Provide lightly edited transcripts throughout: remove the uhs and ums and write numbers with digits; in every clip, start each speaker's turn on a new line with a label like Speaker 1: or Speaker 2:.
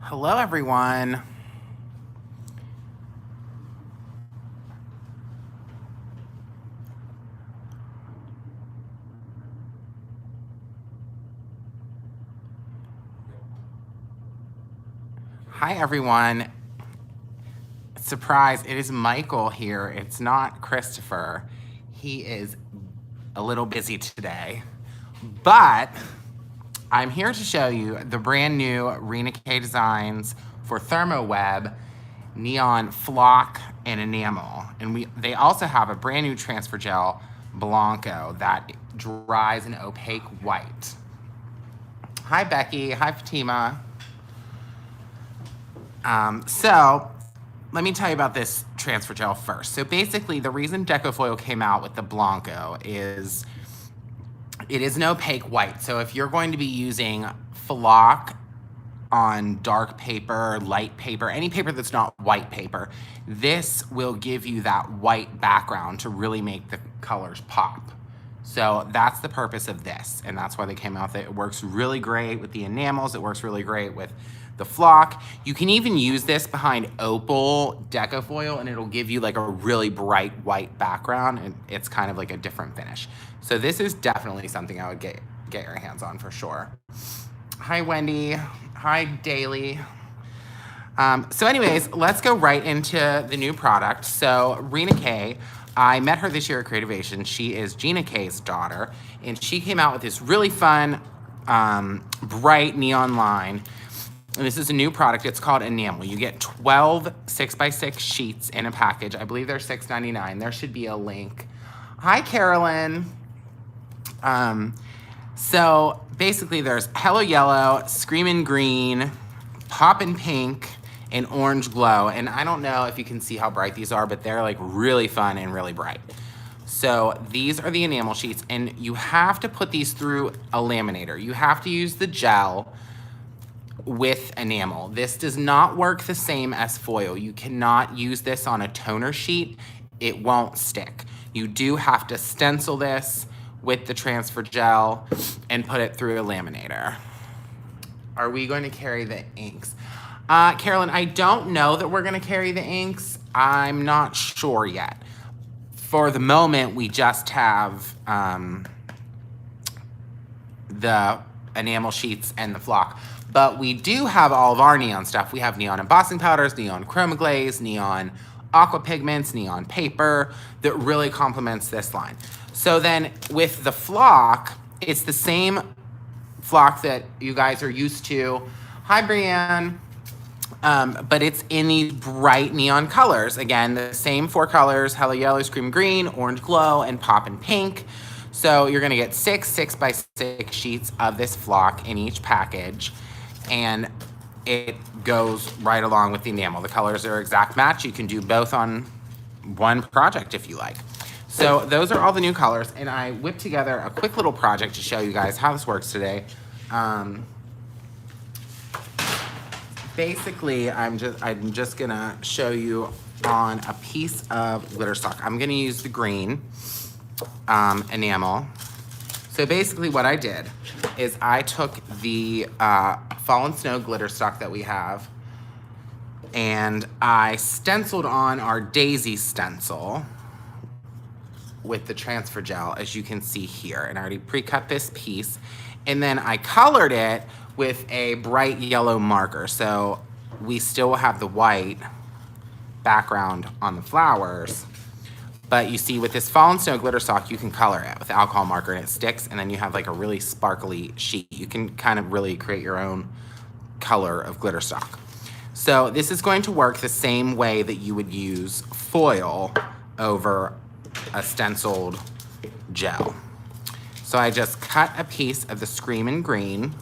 Speaker 1: Hello, everyone. Hi, everyone. Surprise, it is Michael here. It's not Christopher. He is a little busy today, but I'm here to show you the brand new Rina K Designs for ThermoWeb neon flock and enamel. And they also have a brand new transfer gel Blanco that dries an opaque white. Hi, Becky. Hi, Fatima. So let me tell you about this transfer gel first. So basically, the reason Decofoil came out with the Blanco is it is an opaque white. So if you're going to be using flock on dark paper, light paper, any paper that's not white paper, this will give you that white background to really make the colors pop. So that's the purpose of this, and that's why they came out with it. It works really great with the enamels. It works really great with the flock. You can even use this behind opal Decofoil, and it'll give you like a really bright white background, and it's kind of like a different finish. So this is definitely something I would get your hands on for sure. Hi, Wendy. Hi, Daily. So anyways, let's go right into the new product. So Rina K, I met her this year at Creativation. She is Gina K's daughter, and she came out with this really fun, bright neon line. And this is a new product. It's called Enamel. You get 12 6x6 sheets in a package. I believe they're $6.99. There should be a link. Hi, Carolyn. So basically there's Hello Yellow, Screamin' Green, Poppin' Pink, and Orange Glow. And I don't know if you can see how bright these are, but they're like really fun and really bright. So these are the enamel sheets, and you have to put these through a laminator. You have to use the gel with enamel. This does not work the same as foil. You cannot use this on a toner sheet. It won't stick. You do have to stencil this with the transfer gel and put it through a laminator. Are we going to carry the inks? Carolyn, I don't know that we're gonna carry the inks. I'm not sure yet. For the moment, we just have the enamel sheets and the flock. But we do have all of our neon stuff. We have neon embossing powders, neon chroma glaze, neon aqua pigments, neon paper that really complements this line. So then with the flock, it's the same flock that you guys are used to. Hi, Brienne. But it's in these bright neon colors. Again, the same 4 colors: Hello Yellow, Scream Green, Orange Glow, and Poppin' Pink. So you're gonna get 6 6x6 sheets of this flock in each package, and it goes right along with the enamel. The colors are exact match. You can do both on one project if you like. So those are all the new colors, and I whipped together a quick little project to show you guys how this works today. Basically, I'm just gonna show you on a piece of glitter stock. I'm gonna use the green enamel. So basically what I did is I took the Fallen Snow glitter stock that we have, and I stenciled on our daisy stencil with the transfer gel, as you can see here. And I already pre-cut this piece. And then I colored it with a bright yellow marker. So we still have the white background on the flowers. But you see, with this Fallen Snow glitter stock, you can color it with alcohol marker and it sticks, and then you have like a really sparkly sheet. You can kind of really create your own color of glitter stock. So this is going to work the same way that you would use foil over a stenciled gel. So I just cut a piece of the Screamin' Green,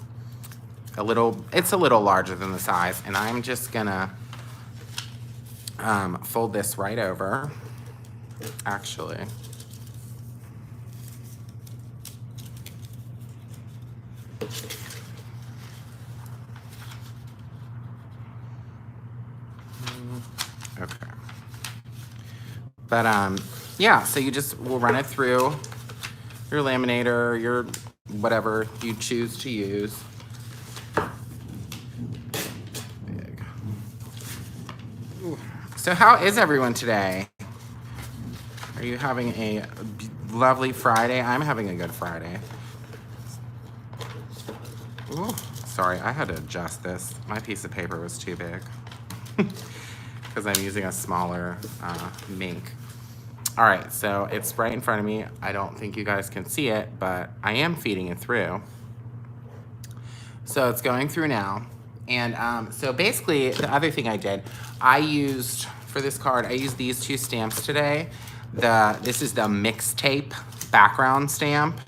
Speaker 1: it's a little larger than the size, and I'm just gonna fold this right over, actually. Okay. But yeah, so you just will run it through your laminator, your whatever you choose to use. So how is everyone today? Are you having a lovely Friday? I'm having a good Friday. Ooh, sorry, I had to adjust this. My piece of paper was too big because I'm using a smaller mink. All right, so it's right in front of me. I don't think you guys can see it, but I am feeding it through. So it's going through now. And so basically, the other thing I did, I used, for this card, I used these two stamps today. This is the mixtape background stamp.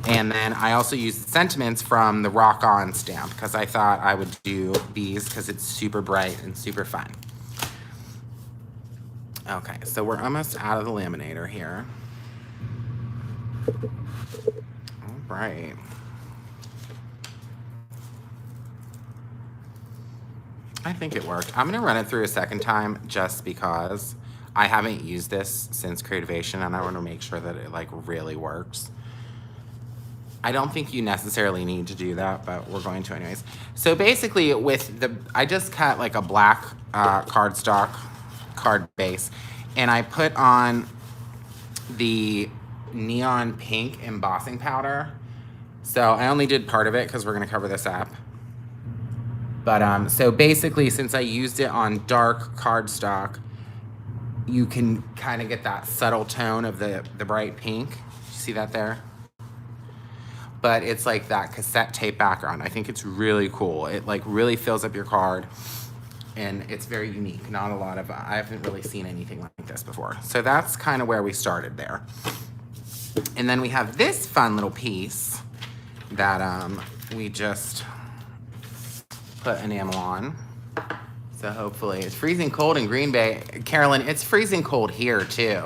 Speaker 1: And then I also used the sentiments from the Rock On stamp because I thought I would do these because it's super bright and super fun. Okay, so we're almost out of the laminator here. All right. I think it worked. I'm gonna run it through a second time just because I haven't used this since Creativation and I want to make sure that it like really works. I don't think you necessarily need to do that, but we're going to anyways. So basically I just cut like a black cardstock card base and I put on the neon pink embossing powder. So I only did part of it because we're gonna cover this up. But so basically, since I used it on dark cardstock, you can kind of get that subtle tone of the bright pink. You see that there? But it's like that cassette tape background. I think it's really cool. It like really fills up your card and it's very unique. Not a lot of, I haven't really seen anything like this before. So that's kind of where we started there. And then we have this fun little piece that we just put enamel on. So hopefully it's freezing cold in Green Bay. Carolyn, it's freezing cold here too.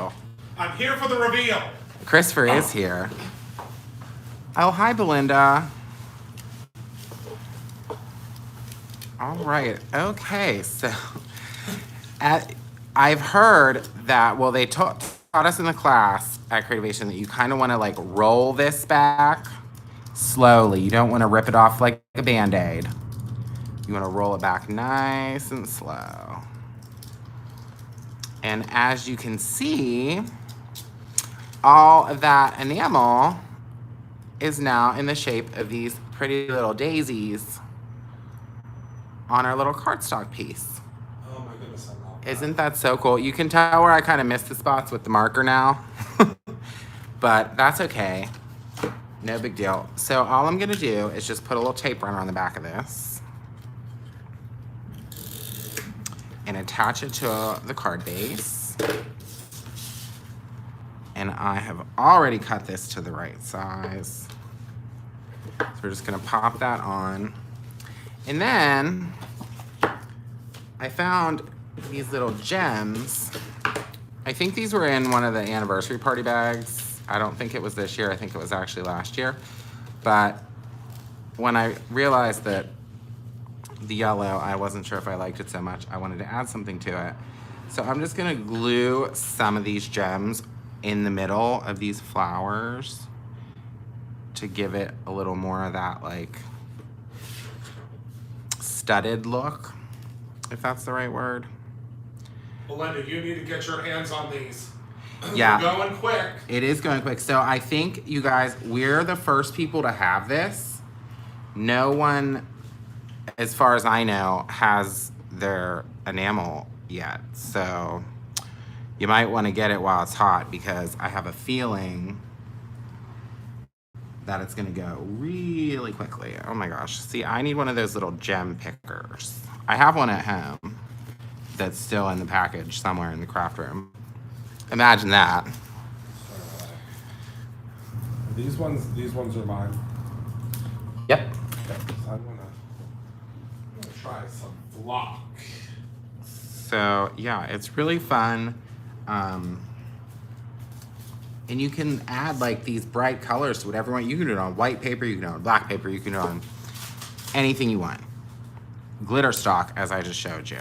Speaker 2: I'm here for the reveal.
Speaker 1: Christopher is here. Oh, hi, Belinda. All right, okay, so I've heard that, well, they taught us in the class at Creativation that you kind of want to like roll this back slowly. You don't want to rip it off like a Band-Aid. You want to roll it back nice and slow. And as you can see, all of that enamel is now in the shape of these pretty little daisies on our little cardstock piece.
Speaker 2: Oh my goodness, I love that.
Speaker 1: Isn't that so cool? You can tell where I kind of missed the spots with the marker now, but that's okay. No big deal. So all I'm gonna do is just put a little tape runner on the back of this and attach it to the card base. And I have already cut this to the right size. So we're just gonna pop that on. And then I found these little gems. I think these were in one of the anniversary party bags. I don't think it was this year, I think it was actually last year. But when I realized that the yellow, I wasn't sure if I liked it so much. I wanted to add something to it. So I'm just gonna glue some of these gems in the middle of these flowers to give it a little more of that like studded look, if that's the right word.
Speaker 2: Belinda, you need to get your hands on these.
Speaker 1: Yeah.
Speaker 2: They're going quick.
Speaker 1: It is going quick. So I think, you guys, we're the first people to have this. No one, as far as I know, has their enamel yet. So you might want to get it while it's hot because I have a feeling that it's going to go really quickly. Oh my gosh. See, I need one of those little gem pickers. I have one at home that's still in the package somewhere in the craft room. Imagine that.
Speaker 2: These ones are mine.
Speaker 1: Yep.
Speaker 2: Okay, so I'm gonna try some flock.
Speaker 1: So yeah, it's really fun. And you can add like these bright colors to whatever you want. You can do it on white paper, you can do it on black paper, you can do it on anything you want. Glitter stock, as I just showed you.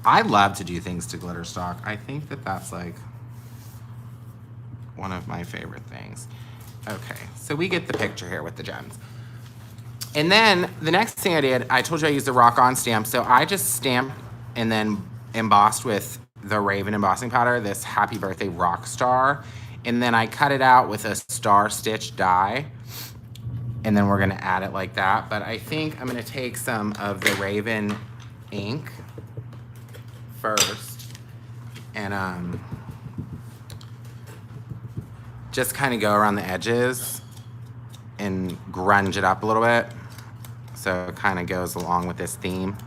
Speaker 1: I love to do things to glitter stock. I think that that's like one of my favorite things. Okay, so we get the picture here with the gems. And then the next thing I did, I told you I used the Rock On stamp. So I just stamped and then embossed with the Raven embossing powder, this Happy Birthday Rock Star. And then I cut it out with a star stitch die. And then we're gonna add it like that. But I think I'm gonna take some of the Raven ink first and just kind of go around the edges and grunge it up a little bit. So it kind of goes along with this theme.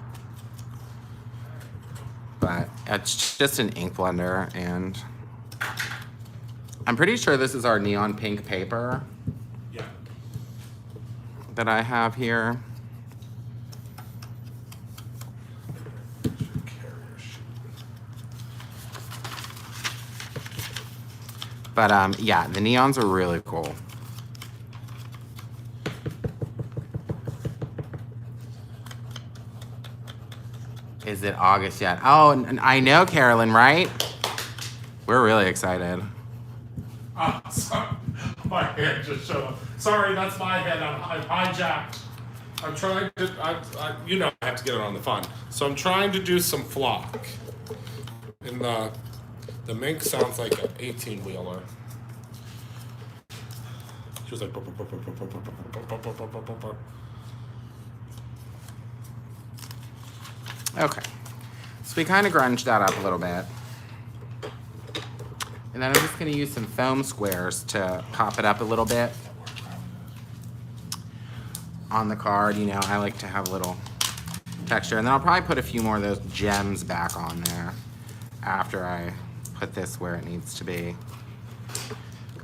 Speaker 1: But it's just an ink blender, and I'm pretty sure this is our neon pink paper.
Speaker 2: Yeah.
Speaker 1: That I have here. But yeah, the neons are really cool. Is it August yet? Oh, and I know, Carolyn, right? We're really excited.
Speaker 2: Sorry. My hand just showed up. Sorry, that's my head. I'm hijacked. I'm trying to, you know, I have to get it on the phone. So I'm trying to do some flock. And the mink sounds like an 18-wheeler. She was like,
Speaker 1: Okay, so we kind of grunged that up a little bit. And then I'm just gonna use some foam squares to pop it up a little bit. On the card, you know, I like to have a little texture. And then I'll probably put a few more of those gems back on there after I put this where it needs to be.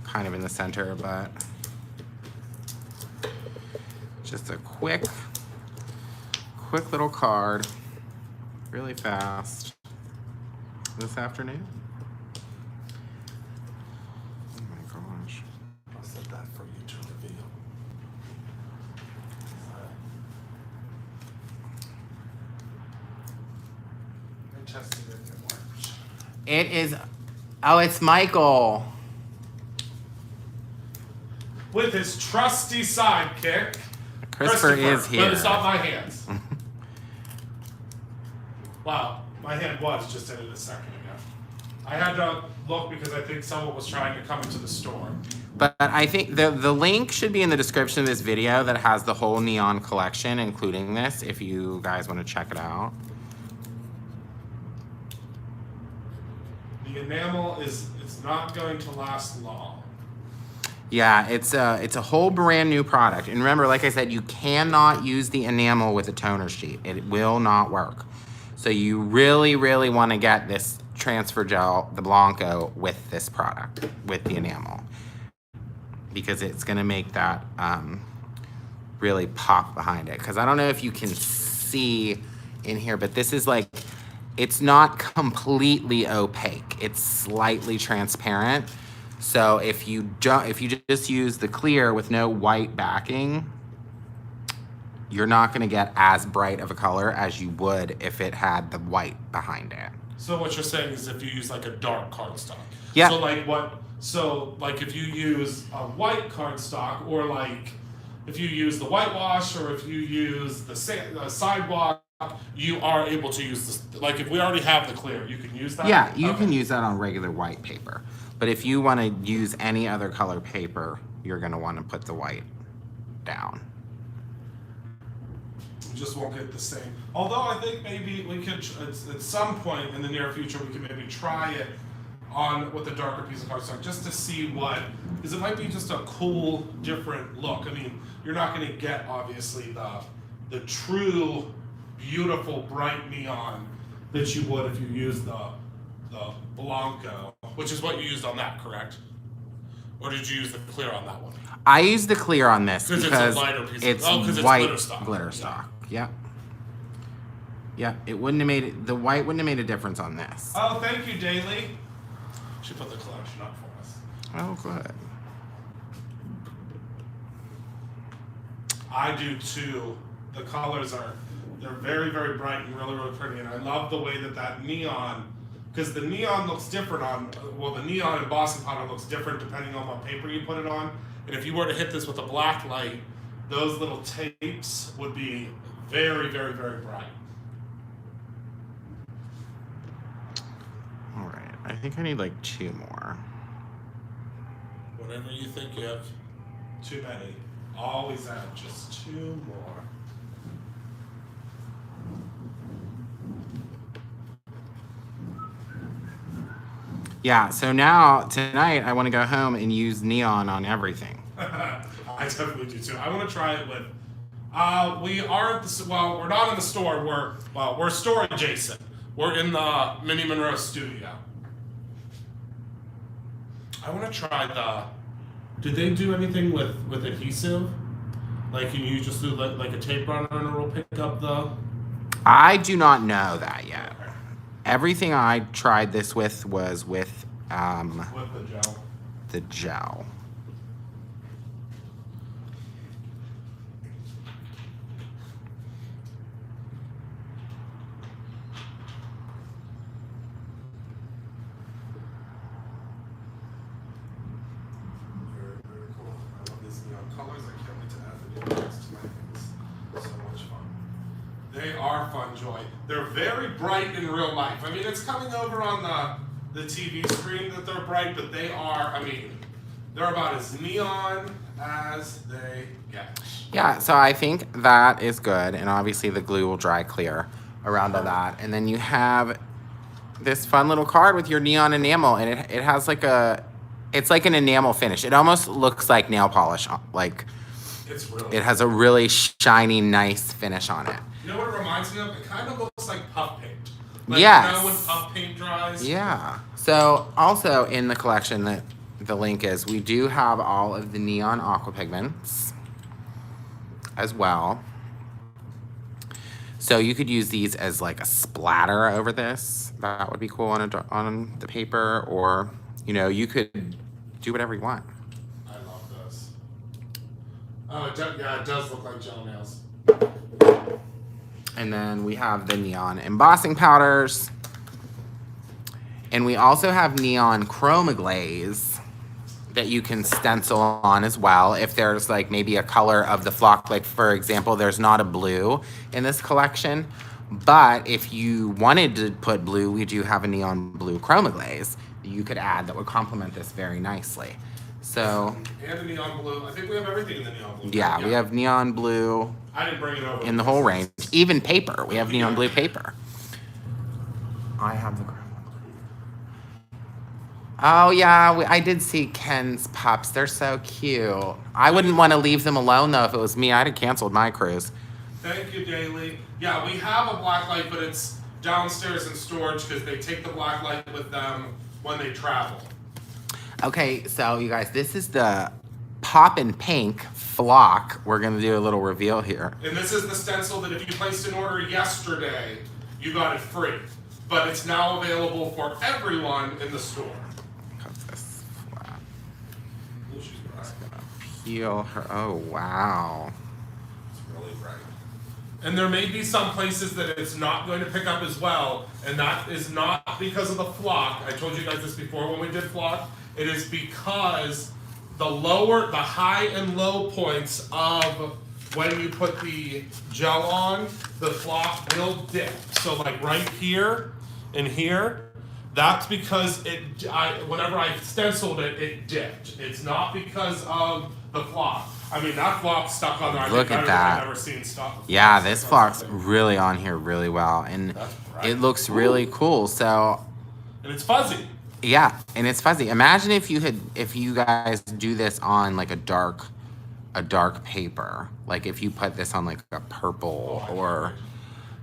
Speaker 1: Kind of in the center, but just a quick little card, really fast this afternoon. Oh my gosh.
Speaker 2: I'll set that for you to reveal. I tested it, it works.
Speaker 1: It is, oh, it's Michael.
Speaker 2: With his trusty sidekick,
Speaker 1: Christopher is here.
Speaker 2: But it's not my hands. Wow, my hand was just in it a second ago. I had to look because I think someone was trying to come into the store.
Speaker 1: But I think the link should be in the description of this video that has the whole neon collection, including this, if you guys want to check it out.
Speaker 2: The enamel it's not going to last long.
Speaker 1: Yeah, it's a whole brand new product. And remember, like I said, you cannot use the enamel with a toner sheet. It will not work. So you really, really want to get this transfer gel, the Blanco, with this product, with the enamel. Because it's going to make that really pop behind it. Because I don't know if you can see in here, but this is like, it's not completely opaque. It's slightly transparent. So if you just use the clear with no white backing, you're not going to get as bright of a color as you would if it had the white behind it.
Speaker 2: So what you're saying is if you use like a dark cardstock.
Speaker 1: Yeah.
Speaker 2: So like if you use a white cardstock, or like if you use the whitewash, or if you use the sidewalk, you are able to use this. Like if we already have the clear, you can use that?
Speaker 1: Yeah, you can use that on regular white paper. But if you want to use any other color paper, you're going to want to put the white down.
Speaker 2: We just won't get the same. Although I think maybe we could, at some point in the near future, we can maybe try it on with a darker piece of cardstock just to see what, because it might be just a cool, different look. I mean, you're not going to get, obviously, the true, beautiful, bright neon that you would if you used the Blanco, which is what you used on that, correct? Or did you use the clear on that one?
Speaker 1: I used the clear on this because
Speaker 2: it's a lighter piece.
Speaker 1: It's
Speaker 2: It's
Speaker 1: white
Speaker 2: glitter stock.
Speaker 1: Yeah. Yeah, it wouldn't have made it, the white wouldn't have made a difference on this.
Speaker 2: Oh, thank you, Daly. She put the collection up for us.
Speaker 1: Oh, good.
Speaker 2: I do too. The colors they're very, very bright and really, really pretty. And I love the way that neon, because the neon looks different the neon embossing powder looks different depending on what paper you put it on. And if you were to hit this with a black light, those little tapes would be very, very, very bright.
Speaker 1: think I need like 2 more.
Speaker 2: Whatever you think you have too many, always add just 2 more.
Speaker 1: Yeah, so now, tonight, I want to go home and use neon on everything.
Speaker 2: I definitely do too. I want to try it with. We are at the well. We're not in the store. We're store adjacent. We're in the Mini Monroe studio. I want to try the. Did they do anything with adhesive? Like, can you just do like a tape runner and it'll pick up the?
Speaker 1: I do not know that yet. Everything I tried this with was with
Speaker 2: With the gel.
Speaker 1: the gel.
Speaker 2: Very, very cool. I love these neon colors. I can't wait to add the neons to my things. So much fun. They are fun, Joy. They're very bright in real life. I mean, it's coming over on the TV screen that they're bright, but they are, I mean, they're about as neon as they get.
Speaker 1: Yeah, so I think that is good, and obviously the glue will dry clear around all that. And then you have this fun little card with your neon enamel, and it has like it's like an enamel finish. It almost looks like nail polish, like
Speaker 2: It's really
Speaker 1: it has a really shiny, nice finish on it.
Speaker 2: You know what it reminds me of? It kind of looks like puff paint. Like,
Speaker 1: Yes.
Speaker 2: you know when puff paint dries?
Speaker 1: Yeah. So also in the collection that the link is, we do have all of the neon aqua pigments as well. So you could use these as like a splatter over this. That would be cool on the paper, or you could do whatever you want.
Speaker 2: I love this. Oh, it does look like gel nails.
Speaker 1: And then we have the neon embossing powders. And we also have neon chroma glaze that you can stencil on as well if there's like maybe a color of the flock. Like, for example, there's not a blue in this collection, but if you wanted to put blue, we do have a neon blue chroma glaze that you could add that would complement this very nicely. So,
Speaker 2: And the neon blue. I think we have everything in the neon blue.
Speaker 1: yeah, we have neon blue
Speaker 2: I didn't bring it over.
Speaker 1: in the whole range. Even paper, we have neon blue paper. I have the chroma. Oh yeah, I did see Ken's pups. They're so cute. I wouldn't want to leave them alone though if it was me. I'd have canceled my cruise.
Speaker 2: Thank you, Daily. Yeah, we have a black light, but it's downstairs in storage because they take the black light with them when they travel.
Speaker 1: Okay, so you guys, this is the Pop and Pink flock. We're gonna do a little reveal here.
Speaker 2: And this is the stencil that if you placed an order yesterday, you got it free. But it's now available for everyone in the store.
Speaker 1: Cut this flat.
Speaker 2: Ooh, she's bright.
Speaker 1: Peel her. Oh wow.
Speaker 2: It's really bright. And there may be some places that it's not going to pick up as well, and that is not because of the flock. I told you guys this before when we did flock. It is because the high and low points of when you put the gel on, the flock will dip. So like right here and here, that's because whenever I stenciled it, it dipped. It's not because of the flock. I mean, that flock stuck on there.
Speaker 1: Look at that.
Speaker 2: I've never seen stuff.
Speaker 1: Yeah, this flock's really on here really well, and it looks really cool. So,
Speaker 2: and it's fuzzy.
Speaker 1: yeah, and it's fuzzy. Imagine if you guys do this on like a dark paper, like if you put this on like a purple or.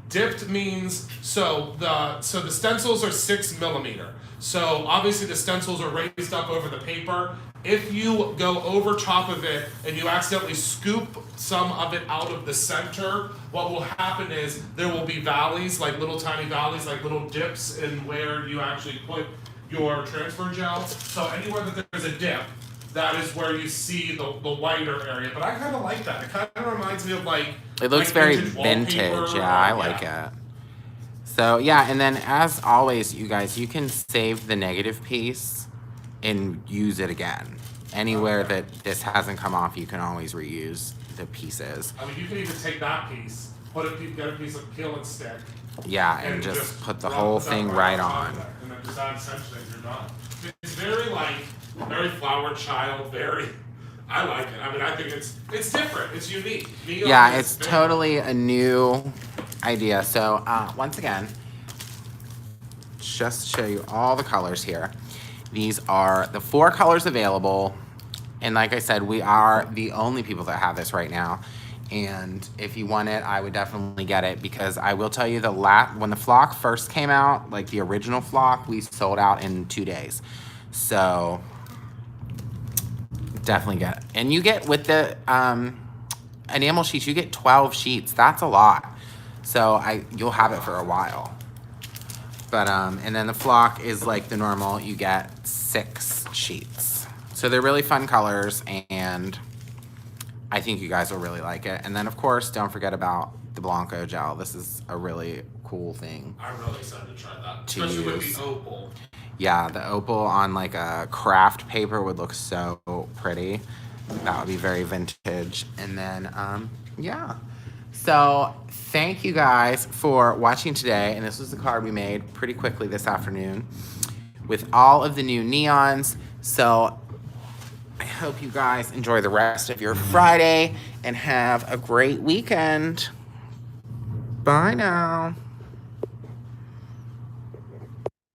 Speaker 2: Dipped means so the stencils are 6 millimeter. So obviously the stencils are raised up over the paper. If you go over top of it and you accidentally scoop some of it out of the center, what will happen is there will be valleys, like little tiny valleys, like little dips in where you actually put your transfer gel. So anywhere that there's a dip, that is where you see the whiter area. But I kind of like that. It kind of reminds me of like.
Speaker 1: It looks very vintage. Yeah, I like it. So yeah, and then as always, you guys, you can save the negative piece and use it again. Anywhere that this hasn't come off, you can always reuse the pieces.
Speaker 2: I mean, you can even take that piece, get a piece of peel and stick.
Speaker 1: Yeah, and just put the whole thing right on.
Speaker 2: And then then just add essentially and you're done. It's very like, very flower child, very, I like it. I mean, I think it's different, it's unique. Neon
Speaker 1: Yeah,
Speaker 2: is
Speaker 1: it's
Speaker 2: very-
Speaker 1: totally a new idea. So once again, just to show you all the colors here. These are the 4 colors available. And like I said, we are the only people that have this right now. And if you want it, I would definitely get it, because I will tell you when the flock first came out, like the original flock, we sold out in 2 days. So definitely get it. And you get, with the enamel sheets, you get 12 sheets. That's a lot. So you'll have it for a while. But and then the flock is like the normal, you get 6 sheets. So they're really fun colors, and I think you guys will really like it. And then of course, don't forget about the Blanco gel. This is a really cool thing.
Speaker 2: I'm really excited to try that.
Speaker 1: To
Speaker 2: Especially with
Speaker 1: use.
Speaker 2: the opal.
Speaker 1: Yeah, the opal on like a craft paper would look so pretty. That would be very vintage. And then, yeah. So thank you guys for watching today. And this was the card we made pretty quickly this afternoon with all of the new neons. So I hope you guys enjoy the rest of your Friday and have a great weekend. Bye now.